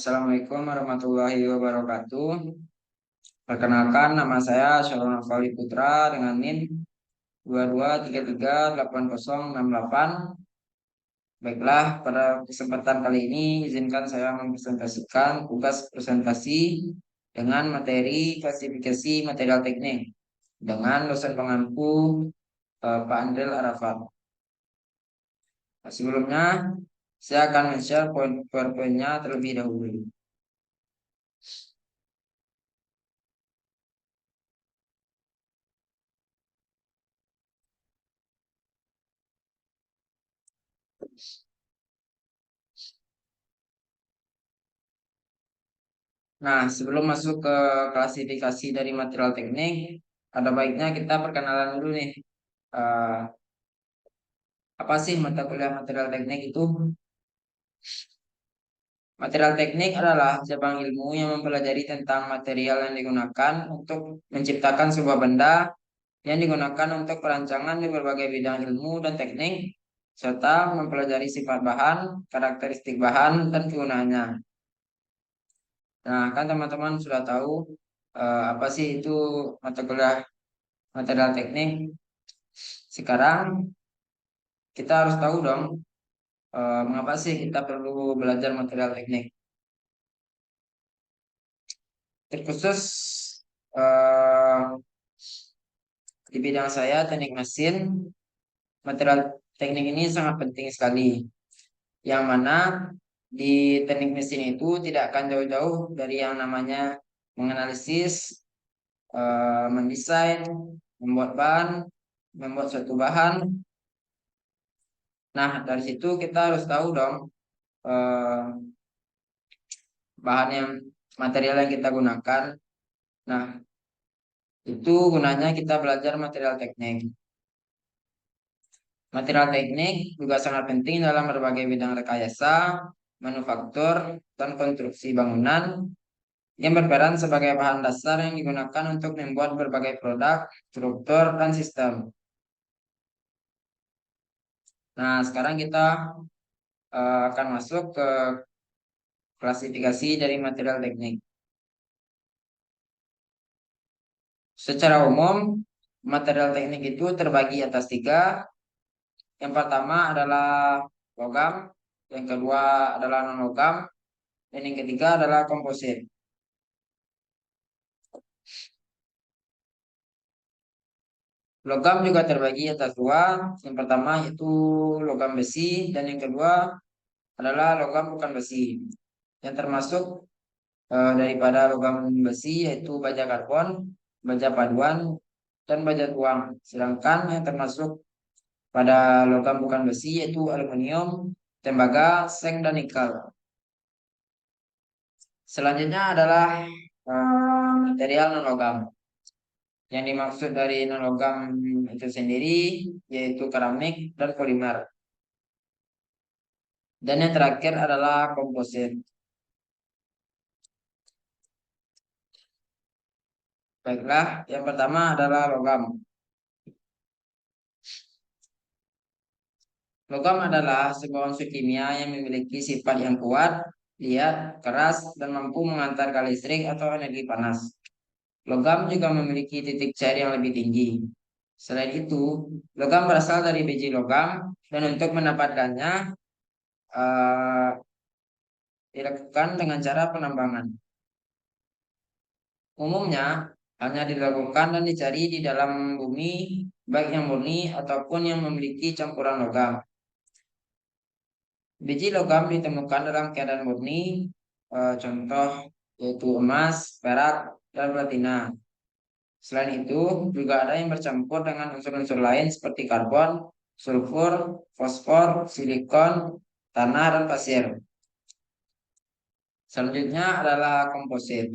Assalamualaikum warahmatullahi wabarakatuh. Perkenalkan, nama saya Syahrul Nafali Putra dengan NIM 22338068. Baiklah, pada kesempatan kali ini izinkan saya mempresentasikan tugas presentasi dengan materi klasifikasi material teknik dengan dosen pengampu Pak Andrel Arafat. Sebelumnya, saya akan men-share poin-poinnya terlebih dahulu. Nah, sebelum masuk ke klasifikasi dari material teknik, ada baiknya kita perkenalan dulu nih. Eh, apa sih mata kuliah material teknik itu? Material teknik adalah cabang ilmu yang mempelajari tentang material yang digunakan untuk menciptakan sebuah benda yang digunakan untuk perancangan di berbagai bidang ilmu dan teknik, serta mempelajari sifat bahan, karakteristik bahan, dan kegunaannya. Nah, kan teman-teman sudah tahu apa sih itu mata kuliah material teknik. Sekarang kita harus tahu dong mengapa sih kita perlu belajar material teknik. Terkhusus eh, di bidang saya teknik mesin, material teknik ini sangat penting sekali. Yang mana di teknik mesin itu tidak akan jauh-jauh dari yang namanya menganalisis, mendesain, membuat bahan, membuat suatu bahan. Nah, dari situ kita harus tahu dong eh, bahan yang material yang kita gunakan. Nah, itu gunanya kita belajar material teknik. Material teknik juga sangat penting dalam berbagai bidang rekayasa, manufaktur, dan konstruksi bangunan yang berperan sebagai bahan dasar yang digunakan untuk membuat berbagai produk, struktur, dan sistem. Nah, sekarang kita akan masuk ke klasifikasi dari material teknik. Secara umum, material teknik itu terbagi atas tiga. Yang pertama adalah logam, yang kedua adalah non-logam, dan yang ketiga adalah komposit. Logam juga terbagi atas dua. Yang pertama itu logam besi, dan yang kedua adalah logam bukan besi. Yang termasuk daripada logam besi yaitu baja karbon, baja paduan, dan baja tuang. Sedangkan yang termasuk pada logam bukan besi yaitu aluminium, tembaga, seng, dan nikel. Selanjutnya adalah material non-logam. Yang dimaksud dari non-logam itu sendiri yaitu keramik dan polimer. Dan yang terakhir adalah komposit. Baiklah, yang pertama adalah logam. Logam adalah sebuah unsur kimia yang memiliki sifat yang kuat, liat, keras, dan mampu mengantarkan listrik atau energi panas. Logam juga memiliki titik cair yang lebih tinggi. Selain itu, logam berasal dari biji logam dan untuk mendapatkannya eh, dilakukan dengan cara penambangan. Umumnya hanya dilakukan dan dicari di dalam bumi, baik yang murni ataupun yang memiliki campuran logam. Biji logam ditemukan dalam keadaan murni, contoh yaitu emas, perak, dan platina. Selain itu, juga ada yang bercampur dengan unsur-unsur lain seperti karbon, sulfur, fosfor, silikon, tanah, dan pasir. Selanjutnya adalah komposit.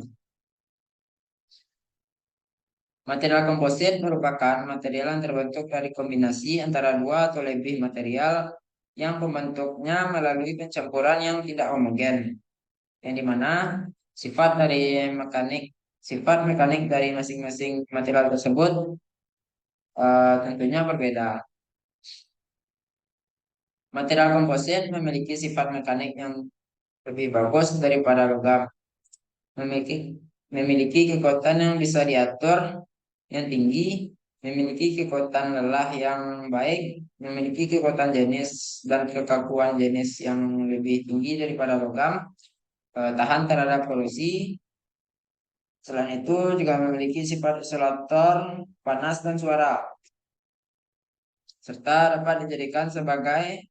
Material komposit merupakan material yang terbentuk dari kombinasi antara dua atau lebih material yang pembentuknya melalui pencampuran yang tidak homogen, yang dimana sifat dari mekanik sifat mekanik dari masing-masing material tersebut tentunya berbeda. Material komposit memiliki sifat mekanik yang lebih bagus daripada logam. Memiliki memiliki kekuatan yang bisa diatur yang tinggi, memiliki kekuatan lelah yang baik, memiliki kekuatan jenis dan kekakuan jenis yang lebih tinggi daripada logam, tahan terhadap polusi. Selain itu juga memiliki sifat isolator panas dan suara, serta dapat dijadikan sebagai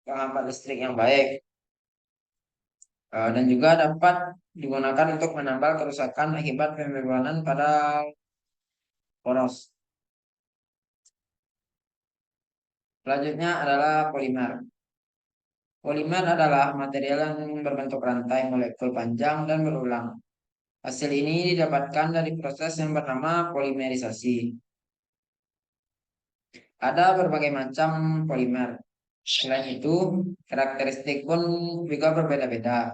penghambat listrik yang baik. Dan juga dapat digunakan untuk menambal kerusakan akibat pembebanan pada poros. Selanjutnya adalah polimer. Polimer adalah material yang berbentuk rantai molekul panjang dan berulang. Hasil ini didapatkan dari proses yang bernama polimerisasi. Ada berbagai macam polimer. Selain itu, karakteristik pun juga berbeda-beda.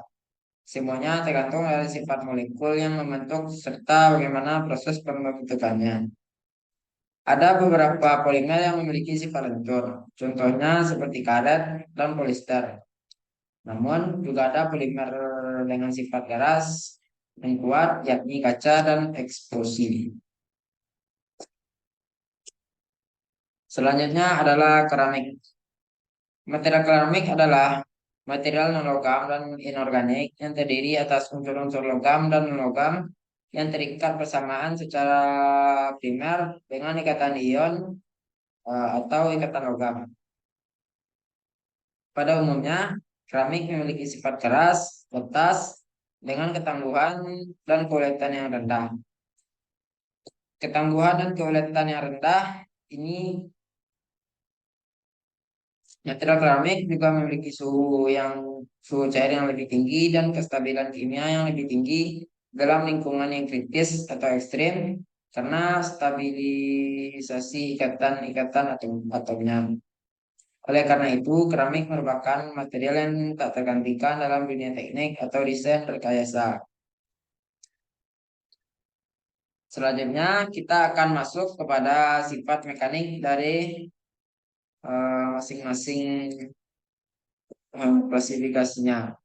Semuanya tergantung dari sifat molekul yang membentuk serta bagaimana proses pembentukannya. Ada beberapa polimer yang memiliki sifat lentur, contohnya seperti karet dan polister. Namun juga ada polimer dengan sifat keras yang kuat, yakni kaca dan eksplosi. Selanjutnya adalah keramik. Material keramik adalah material non-logam dan inorganik yang terdiri atas unsur-unsur logam dan non-logam yang terikat bersamaan secara primer dengan ikatan ion atau ikatan logam. Pada umumnya, keramik memiliki sifat keras, letas, dengan ketangguhan dan keuletan yang rendah. Ketangguhan dan keuletan yang rendah ini material keramik juga memiliki suhu cair yang lebih tinggi dan kestabilan kimia yang lebih tinggi dalam lingkungan yang kritis atau ekstrim karena stabilisasi ikatan-ikatan atomnya. Oleh karena itu, keramik merupakan material yang tak tergantikan dalam dunia teknik atau desain rekayasa. Selanjutnya, kita akan masuk kepada sifat mekanik dari masing-masing klasifikasinya.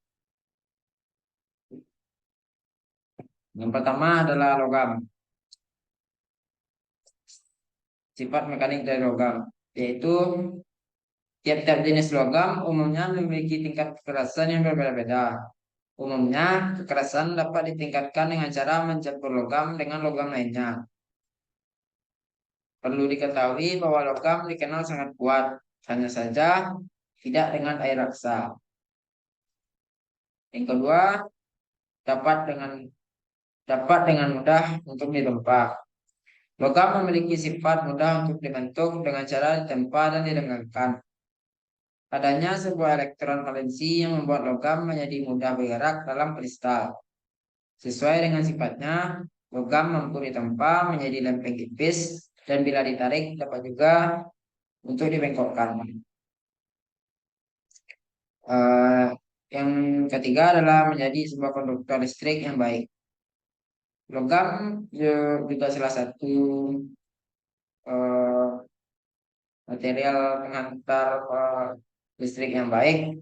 Yang pertama adalah logam. Sifat mekanik dari logam, yaitu tiap-tiap jenis logam umumnya memiliki tingkat kekerasan yang berbeda-beda. Umumnya, kekerasan dapat ditingkatkan dengan cara mencampur logam dengan logam lainnya. Perlu diketahui bahwa logam dikenal sangat kuat, hanya saja tidak dengan air raksa. Yang kedua, dapat dengan dapat dengan mudah untuk ditempa. Logam memiliki sifat mudah untuk dibentuk dengan cara ditempa dan dilengangkan. Adanya sebuah elektron valensi yang membuat logam menjadi mudah bergerak dalam kristal. Sesuai dengan sifatnya, logam mampu ditempa menjadi lempeng tipis dan bila ditarik dapat juga untuk dibengkokkan. Eh, yang ketiga adalah menjadi sebuah konduktor listrik yang baik. Logam juga salah satu eh, material penghantar listrik yang baik.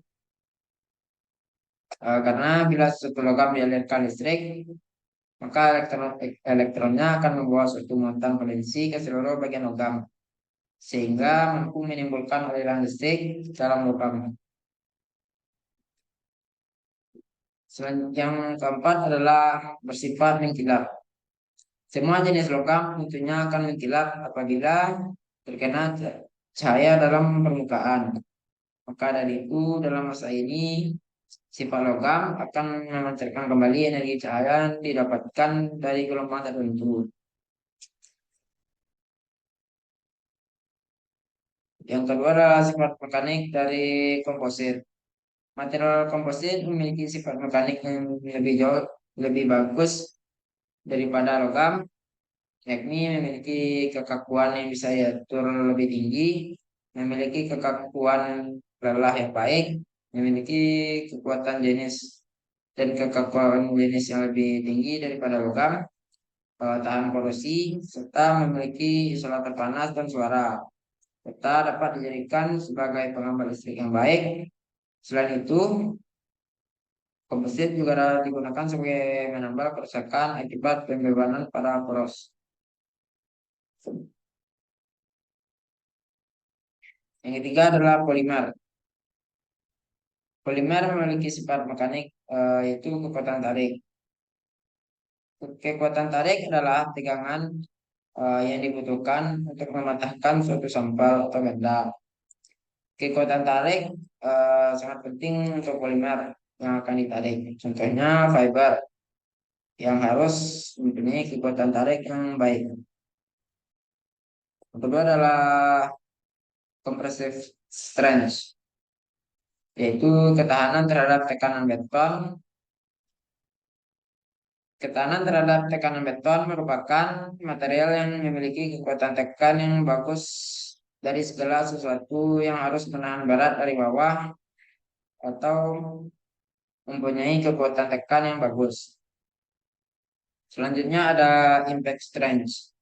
Karena bila suatu logam dialirkan listrik, maka elektronnya akan membawa suatu muatan valensi ke seluruh bagian logam, sehingga mampu menimbulkan aliran listrik dalam logam. Yang keempat adalah bersifat mengkilap. Semua jenis logam tentunya akan mengkilap apabila terkena cahaya dalam permukaan. Maka dari itu dalam masa ini sifat logam akan memancarkan kembali energi cahaya yang didapatkan dari gelombang tertentu. Yang kedua adalah sifat mekanik dari komposit. Material komposit memiliki sifat mekanik yang lebih jauh lebih bagus daripada logam, yakni memiliki kekakuan yang bisa diatur lebih tinggi, memiliki kekakuan lelah yang baik, memiliki kekuatan jenis dan kekakuan jenis yang lebih tinggi daripada logam, tahan korosi, serta memiliki isolator panas dan suara, serta dapat dijadikan sebagai penghambat listrik yang baik. Selain itu, Komposit juga digunakan sebagai menambal kerusakan akibat pembebanan pada poros. Yang ketiga adalah polimer. Polimer memiliki sifat mekanik, yaitu kekuatan tarik. Kekuatan tarik adalah tegangan yang dibutuhkan untuk mematahkan suatu sampel atau benda. Kekuatan tarik sangat penting untuk polimer yang akan ditarik. Contohnya fiber yang harus mempunyai kekuatan tarik yang baik. Yang kedua adalah compressive strength, yaitu ketahanan terhadap tekanan beton. Ketahanan terhadap tekanan beton merupakan material yang memiliki kekuatan tekan yang bagus dari segala sesuatu yang harus menahan berat dari bawah atau mempunyai kekuatan tekan yang bagus. Selanjutnya ada impact strength,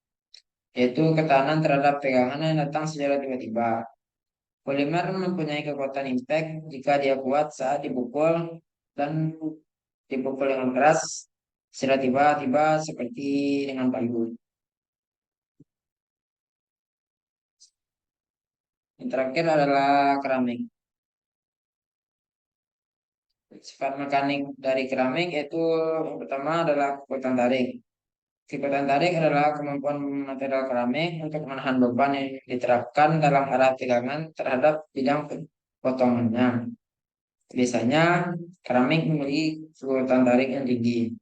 yaitu ketahanan terhadap tegangan yang datang secara tiba-tiba. Polimer mempunyai kekuatan impact jika dia kuat saat dipukul dan dipukul dengan keras secara tiba-tiba seperti dengan palu. Yang terakhir adalah keramik. Sifat mekanik dari keramik yaitu yang pertama adalah kekuatan tarik. Kekuatan tarik adalah kemampuan material keramik untuk menahan beban yang diterapkan dalam arah tegangan terhadap bidang potongannya. Biasanya keramik memiliki kekuatan tarik yang tinggi.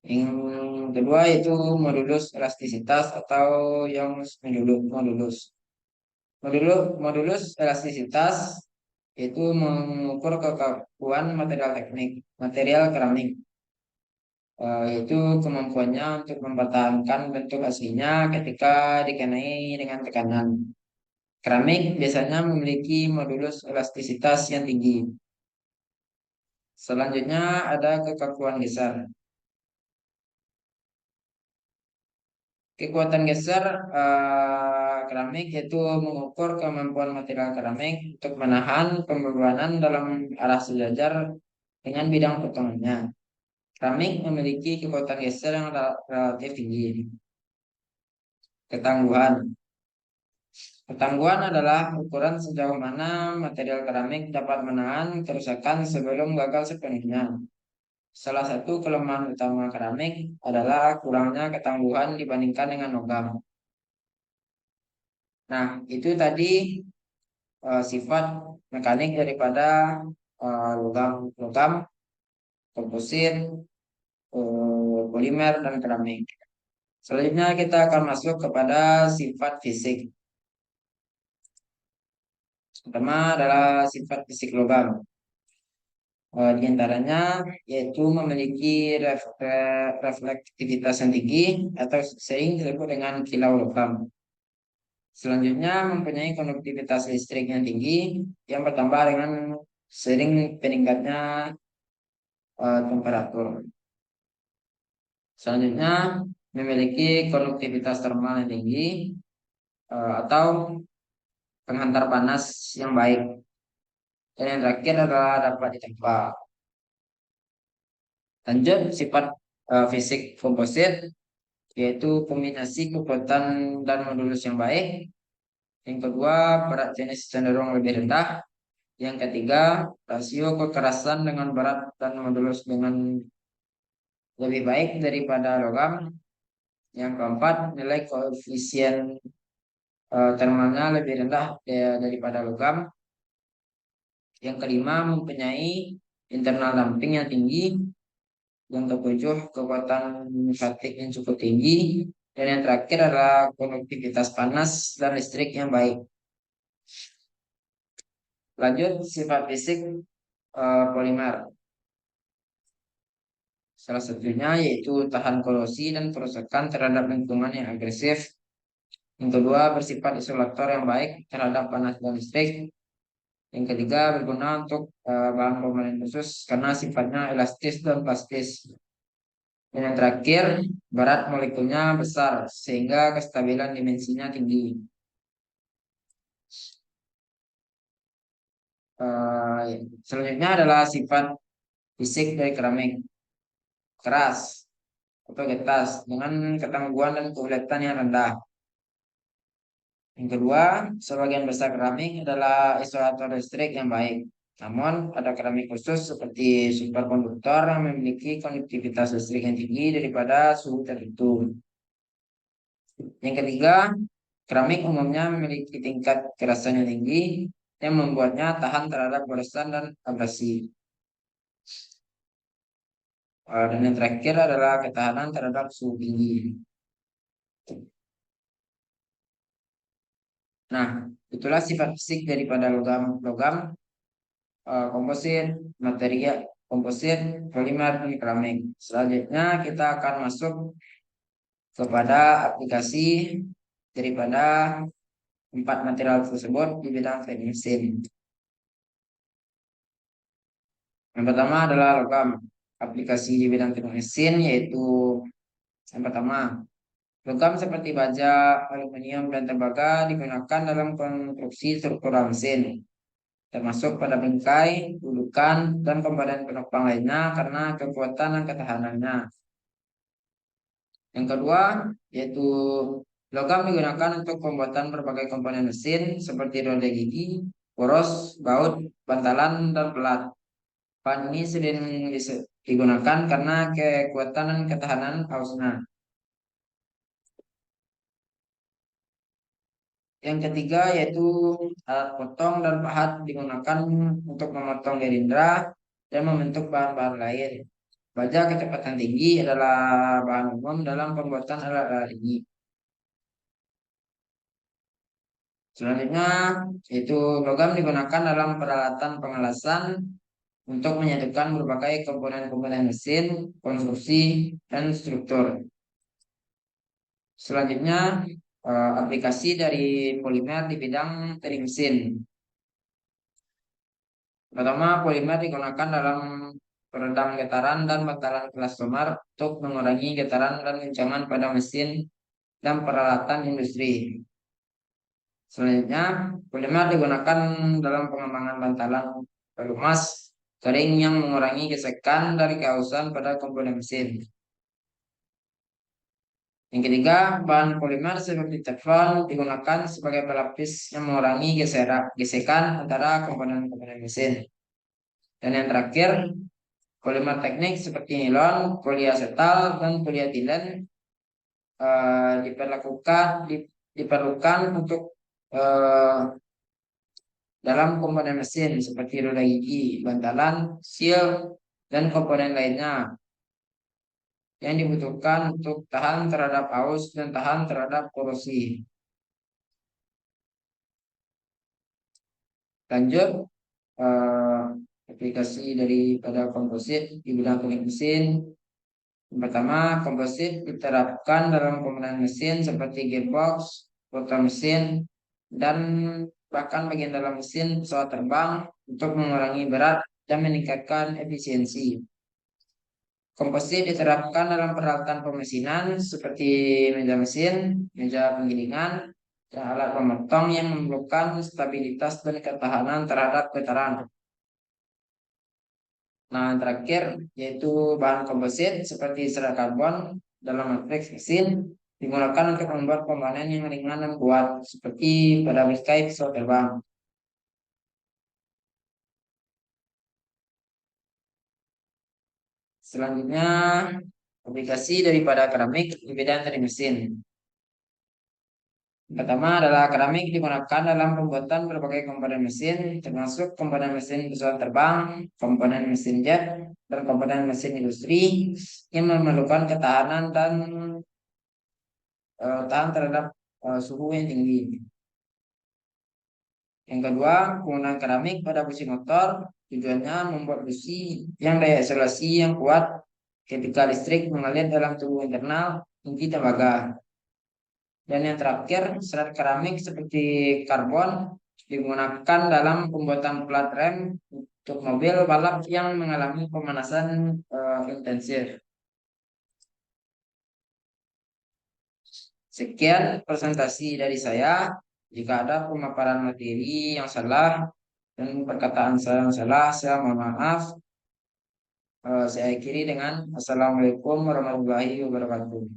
Yang kedua yaitu modulus elastisitas atau yang modulus. Modulus elastisitas itu mengukur kekakuan material keramik, yaitu kemampuannya untuk mempertahankan bentuk aslinya ketika dikenai dengan tekanan. Keramik biasanya memiliki modulus elastisitas yang tinggi. Selanjutnya ada kekakuan geser. Kekuatan geser keramik yaitu mengukur kemampuan material keramik untuk menahan pembebanan dalam arah sejajar dengan bidang potongannya. Keramik memiliki kekuatan geser yang relatif tinggi. Ketangguhan. Ketangguhan adalah ukuran sejauh mana material keramik dapat menahan kerusakan sebelum gagal sepenuhnya. Salah satu kelemahan utama keramik adalah kurangnya ketangguhan dibandingkan dengan logam. Nah, itu tadi sifat mekanik daripada logam, komposit, polimer, dan keramik. Selanjutnya kita akan masuk kepada sifat fisik. Pertama adalah sifat fisik logam. Di antaranya yaitu memiliki reflektivitas yang tinggi atau sering disebut dengan kilau logam. Selanjutnya mempunyai konduktivitas listrik yang tinggi yang bertambah dengan sering peningkatnya temperatur. Selanjutnya memiliki konduktivitas termal yang tinggi atau penghantar panas yang baik. Dan yang terakhir adalah dapat ditempa. Lanjut sifat fisik komposit yaitu kombinasi kekuatan dan modulus yang baik. Yang kedua, berat jenis cenderung lebih rendah. Yang ketiga, rasio kekerasan dengan berat dan modulus dengan lebih baik daripada logam. Yang keempat, nilai koefisien termalnya lebih rendah daripada logam. Yang kelima, mempunyai internal damping yang tinggi. Yang ketujuh, kekuatan statik yang cukup tinggi. Dan yang terakhir adalah konduktivitas panas dan listrik yang baik. Lanjut, sifat fisik polimer. Salah satunya yaitu tahan korosi dan kerusakan terhadap lingkungan yang agresif. Yang kedua, bersifat isolator yang baik terhadap panas dan listrik. Yang ketiga, berguna untuk bahan pemain khusus karena sifatnya elastis dan plastis. Dan yang terakhir, berat molekulnya besar sehingga kestabilan dimensinya tinggi. Eh, Selanjutnya adalah sifat fisik dari keramik: keras atau getas dengan ketangguhan dan keuletan yang rendah. Yang kedua, sebagian besar keramik adalah isolator listrik yang baik. Namun, ada keramik khusus seperti superkonduktor yang memiliki konduktivitas listrik yang tinggi daripada suhu tertentu. Yang ketiga, keramik umumnya memiliki tingkat kerasan yang tinggi yang membuatnya tahan terhadap goresan dan abrasi. Dan yang terakhir adalah ketahanan terhadap suhu tinggi. Nah, itulah sifat fisik daripada logam. Logam, komposit, material komposit, polimer, dan keramik. Selanjutnya kita akan masuk kepada aplikasi daripada empat material tersebut di bidang teknik mesin. Yang pertama adalah logam. Aplikasi di bidang teknik mesin yaitu yang pertama, logam seperti baja, aluminium, dan tembaga digunakan dalam konstruksi struktural mesin, termasuk pada bingkai, dudukan, dan komponen penopang lainnya karena kekuatan dan ketahanannya. Yang kedua, yaitu logam digunakan untuk pembuatan berbagai komponen mesin seperti roda gigi, poros, baut, bantalan, dan pelat. Bahan ini sering digunakan karena kekuatan dan ketahanan ausnya. Yang ketiga yaitu alat potong dan pahat digunakan untuk memotong gerindra dan membentuk bahan-bahan lain. Baja kecepatan tinggi adalah bahan umum dalam pembuatan alat-alat ini. Selanjutnya, yaitu logam digunakan dalam peralatan pengelasan untuk menyatukan berbagai komponen-komponen mesin, konstruksi, dan struktur. Selanjutnya, aplikasi dari polimer di bidang teknik mesin. Pertama, polimer digunakan dalam peredam getaran dan bantalan elastomer untuk mengurangi getaran dan guncangan pada mesin dan peralatan industri. Selanjutnya, polimer digunakan dalam pengembangan bantalan pelumas kering yang mengurangi gesekan dari keausan pada komponen mesin. Yang ketiga, bahan polimer seperti teflon digunakan sebagai pelapis yang mengurangi gesekan antara komponen-komponen mesin. Dan yang terakhir, polimer teknik seperti nilon, poliasetal, dan polietilen diperlukan untuk eh, dalam komponen mesin seperti roda gigi, bantalan, seal, dan komponen lainnya yang dibutuhkan untuk tahan terhadap aus dan tahan terhadap korosi. Lanjut, eh, aplikasi daripada komposit di bidang teknik mesin. Yang pertama, komposit diterapkan dalam komponen mesin seperti gearbox, rotor mesin, dan bahkan bagian dalam mesin pesawat terbang untuk mengurangi berat dan meningkatkan efisiensi. Komposit diterapkan dalam peralatan pemesinan seperti meja mesin, meja penggilingan, dan alat pemotong yang memerlukan stabilitas dan ketahanan terhadap getaran. Nah, yang terakhir yaitu bahan komposit seperti serat karbon dalam matriks mesin digunakan untuk membuat komponen yang ringan dan kuat seperti pada bingkai pesawat terbang. Selanjutnya, aplikasi daripada keramik di bidang teknik mesin. Pertama adalah keramik digunakan dalam pembuatan berbagai komponen mesin, termasuk komponen mesin pesawat terbang, komponen mesin jet, dan komponen mesin industri yang memerlukan ketahanan dan tahan terhadap suhu yang tinggi. Yang kedua, penggunaan keramik pada busi motor tujuannya membuat busi yang daya isolasi yang kuat ketika listrik mengalir dalam tubuh internal inti tembaga. Dan yang terakhir, serat keramik seperti karbon digunakan dalam pembuatan plat rem untuk mobil balap yang mengalami pemanasan intensif. Sekian presentasi dari saya. Jika ada pemaparan materi yang salah, Dan perkataan saya yang salah, saya mohon maaf. Saya akhiri dengan Assalamualaikum warahmatullahi wabarakatuh.